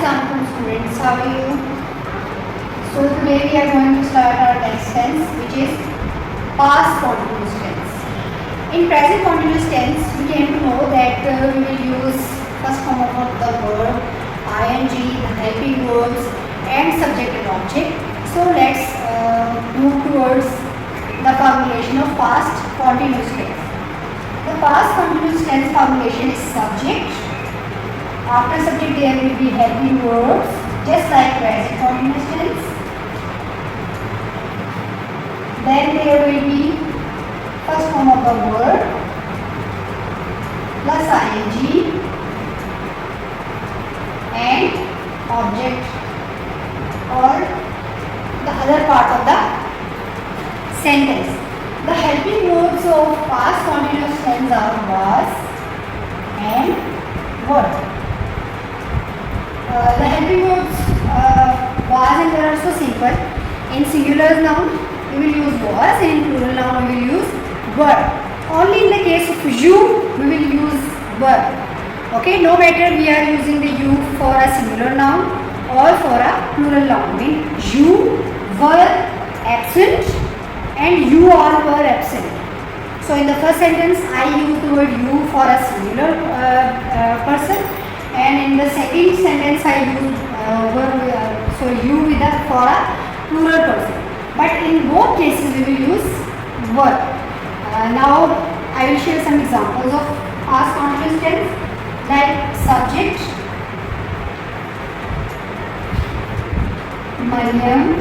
Assalamualaikum students, how are you? So today we are going to start our next tense, which is past continuous tense. In present continuous tense, we came to know that we will use first form of the verb, ing, the helping verbs and subject and object. So let's move towards the formulation of past continuous tense. The past continuous tense formulation is subject. After subject there will be helping verbs, just like present continuous tense. Then there will be first form of the verb plus ing and object or the other part of the sentence. The helping verbs of past continuous tense are was and were. The helping verbs was and were are so simple. In singular noun we will use was, in plural noun we will use were. Only in the case of you we will use were. Okay, no matter we are using the you for a singular noun or for a plural noun. Mean you were absent and you all were absent. So in the first sentence I use the word you for a singular person, and in the second sentence I use so you with a for a plural person. But in both cases we will use were. Now I will share some examples of past continuous tense, like subject Maryam.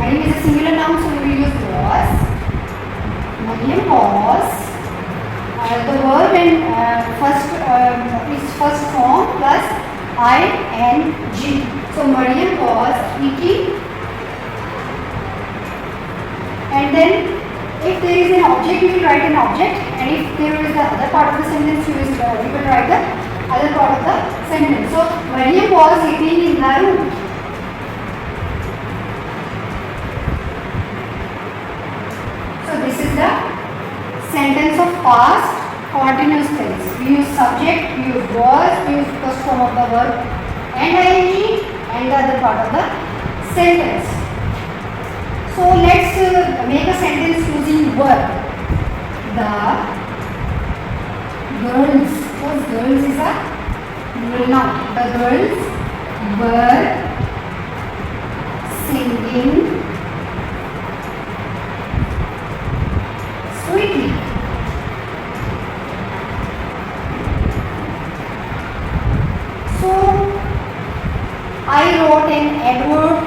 Maryam is a singular noun, so we will use was. Maryam was. The verb in is first form plus ing. So Maryam was eating. And then if there is an object, you will write an object, and if there is the other part of the sentence, you will write the other part of the sentence. So Maryam was eating in the room. So this is the sentence of past continuous tense. We use subject, we use was, we use first form of the verb and ing and the other part of the sentence. So let's make a sentence using were. The girls, suppose girls is a plural noun. The girls were singing sweetly. So I wrote an adverb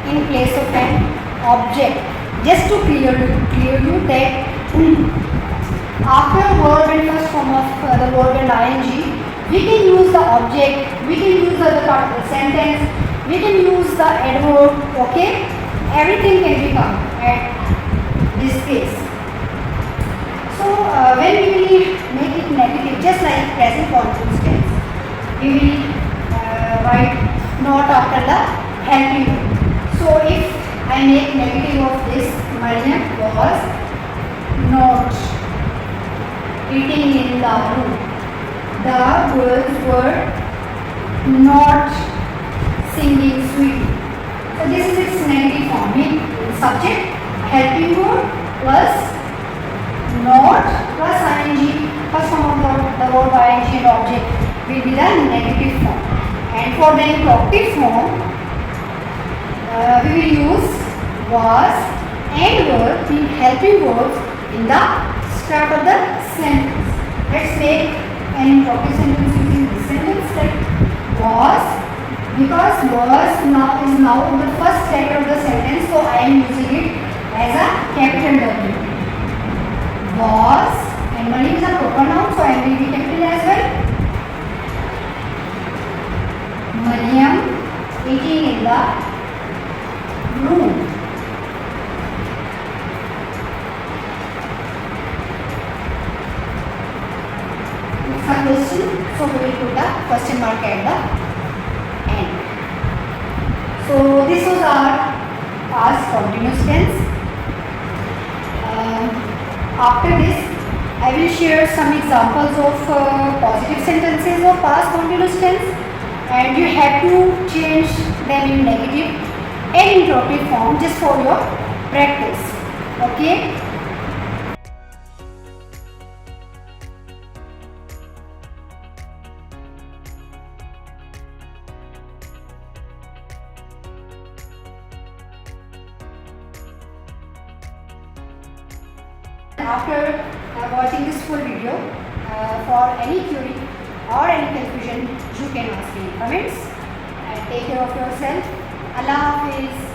in place of an object, just to clear you that after verb and first form of the verb and ing, we can use the object, we can use the other part of the sentence, we can use the adverb. Okay, everything can be come at this place. So when we will make it negative, just like present continuous tense, we will write not after the helping verb. So if I make negative of this, Maryam was not eating in the room. The girls were not singing sweetly. So this is its negative form. Subject, helping verb plus not plus ing. First form of the verb ing and object will be the negative form. And for the imperative form, we will use was and were being helping verbs in the start of the sentence. Let's make an imperative sentence using this sentence, like was, because was now is now the first letter of the sentence, so I am using it as a capital W. Was, and Maryam is a proper noun, so I will be capital as well. Maryam eating in the room. Some question, so we will put the question mark at the end. So this was our past continuous tense. After this, I will share some examples of positive sentences of past continuous tense and you have to change them in negative and interrogative form just for your practice. Okay. After watching this full video, for any query or any confusion, you can ask me in comments. And take care of yourself. Allah Hafiz.